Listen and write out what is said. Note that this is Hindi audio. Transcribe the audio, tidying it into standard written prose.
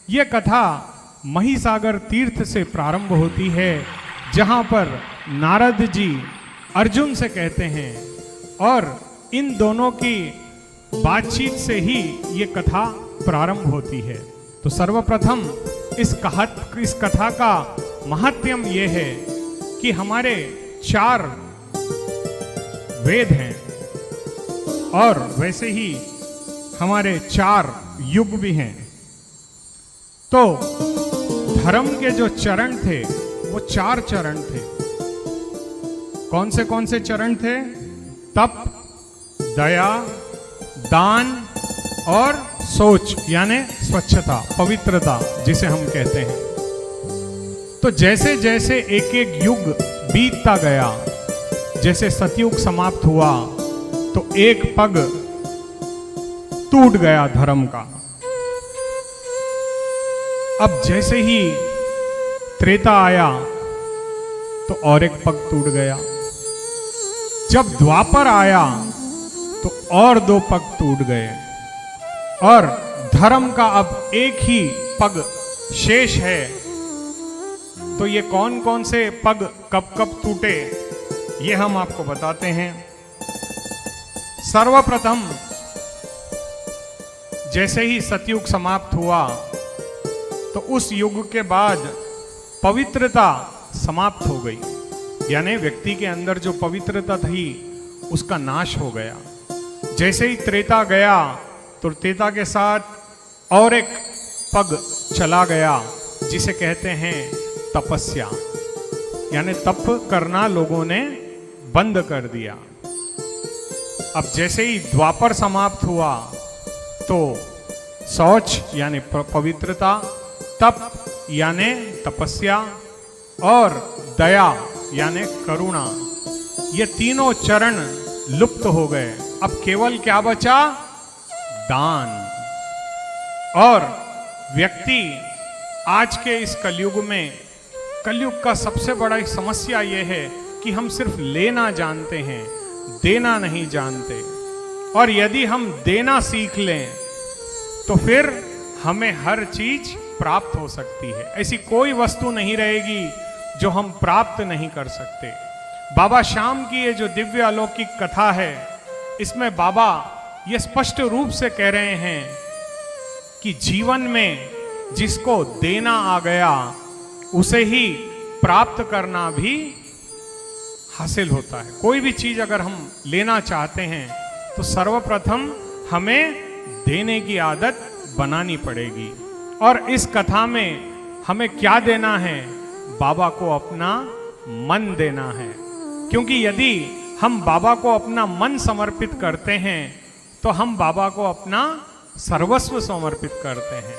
ये कथा महिसागर तीर्थ से प्रारंभ होती है, जहां पर नारद जी अर्जुन से कहते हैं और इन दोनों की बातचीत से ही ये कथा प्रारंभ होती है। तो सर्वप्रथम इस कथा का महत्व ये है कि हमारे 4 वेद हैं और वैसे ही हमारे 4 युग भी हैं। तो धर्म के जो चरण थे वो 4 चरण थे। कौन से चरण थे? तप, दया, दान और सोच, यानी स्वच्छता, पवित्रता जिसे हम कहते हैं। तो जैसे जैसे एक एक युग बीतता गया, जैसे सतयुग समाप्त हुआ तो एक पग टूट गया धर्म का। अब जैसे ही त्रेता आया तो और एक पग टूट गया। जब द्वापर आया तो और 2 पग टूट गए और धर्म का अब एक ही पग शेष है। तो ये कौन से पग कब टूटे, ये हम आपको बताते हैं। सर्वप्रथम जैसे ही सतयुग समाप्त हुआ तो उस युग के बाद पवित्रता समाप्त हो गई, यानी व्यक्ति के अंदर जो पवित्रता थी उसका नाश हो गया। जैसे ही त्रेता गया तो त्रेता के साथ और एक पग चला गया जिसे कहते हैं तपस्या, यानी तप करना लोगों ने बंद कर दिया। अब जैसे ही द्वापर समाप्त हुआ तो शौच यानी पवित्रता, तप यानी तपस्या और दया यानी करुणा, ये तीनों चरण लुप्त हो गए। अब केवल क्या बचा? दान। और व्यक्ति आज के इस कलयुग में, कलयुग का सबसे बड़ा समस्या यह है कि हम सिर्फ लेना जानते हैं, देना नहीं जानते। और यदि हम देना सीख लें तो फिर हमें हर चीज प्राप्त हो सकती है। ऐसी कोई वस्तु नहीं रहेगी जो हम प्राप्त नहीं कर सकते। बाबा श्याम की ये जो दिव्य अलौकिक कथा है, इसमें बाबा ये स्पष्ट रूप से कह रहे हैं कि जीवन में जिसको देना आ गया उसे ही प्राप्त करना भी हासिल होता है। कोई भी चीज अगर हम लेना चाहते हैं तो सर्वप्रथम हमें देने की आदत बनानी पड़ेगी। और इस कथा में हमें क्या देना है? बाबा को अपना मन देना है। क्योंकि यदि हम बाबा को अपना मन समर्पित करते हैं तो हम बाबा को अपना सर्वस्व समर्पित करते हैं।